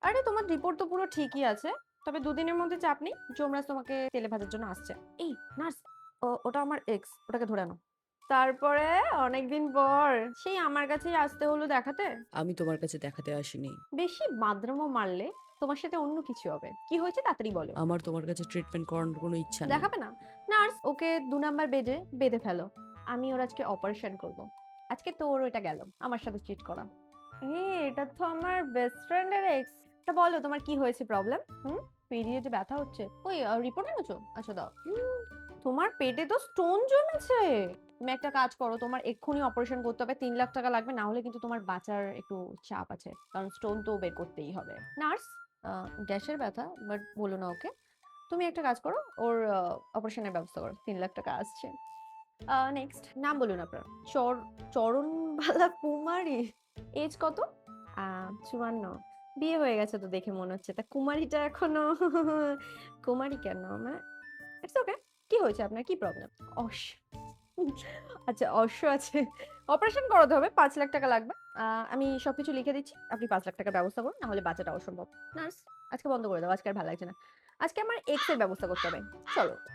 আরে তোমার রিপোর্ট তো পুরো ঠিকই আছে, তবে দুদিনের মধ্যে চাপ নেই। যমরাজ তোমাকে তেলে ভাজার জন্য আসছে। এই নার্স, ওটা আমার এক্স, ওটাকে ধরে আনো। তারপরে অনেকদিন পর সেই আমার কাছেই আসতে হলো দেখাতে। আমি তোমার কাছে দেখাতে আসিনি। বেশি বাদরামো মারলে তোমার সাথে অন্য কিছু হবে। কি হয়েছে তাড়াতাড়ি বলো। আমার তোমার কাছে ট্রিটমেন্ট করানোর কোনো ইচ্ছা নেই। দেখাবে না? নার্স, ওকে ২ নাম্বার বেডে বেঁধে ফেলো। আমি ওর আজকে অপারেশন করব। আজকে তোর ওইটা গেল আমার সাথে চিট করা। এটা তো আমার বেস্ট ফ্রেন্ডের এক্স। তা বলো তোমার কি হয়েছে প্রবলেম? পিরিয়ডে ব্যথা হচ্ছে? ওই রিপোর্ট এনেছো? আচ্ছা দাও। তোমার পেটে তো স্টোন জমেছে। তুমি একটা কাজ করো, তোমার এক্ষুনি অপারেশন করতে হবে, ৩ লাখ টাকা লাগবে, না হলে কিন্তু তোমার বাঁচার একটু চাপ আছে, কারণ স্টোন তো বের করতেই হবে। নার্স, গ্যাসের ব্যথা, বাট বলো না ওকে। তুমি একটা কাজ করো, ওর অপারেশনের ব্যবস্থা করো, ৩ লাখ টাকা আসছে। নেক্সট নাম বলুন আপনার। চর চরণবালা কুমারী। এজ কত? ৫৪। বিয়ে হয়ে গেছে তো দেখে মনে হচ্ছে। তা কুমারীটা এখনো কুমারী কেন? মানে ইটস ওকে। কি হয়েছে আপনার? কি প্রবলেম? অস আচ্ছা, অশ্ব আছে। অপারেশন করাতে হবে, ৫ লাখ টাকা লাগবে। আমি সবকিছু লিখে দিচ্ছি। আপনি ৫ লাখ টাকার ব্যবস্থা করুন, না হলে বাঁচাটা অসম্ভব। নার্স, আজকে বন্ধ করে দাও। আজকে আর ভালো লাগছে না। আজকে আমার এক্স এর ব্যবস্থা করতে হবে। চলো।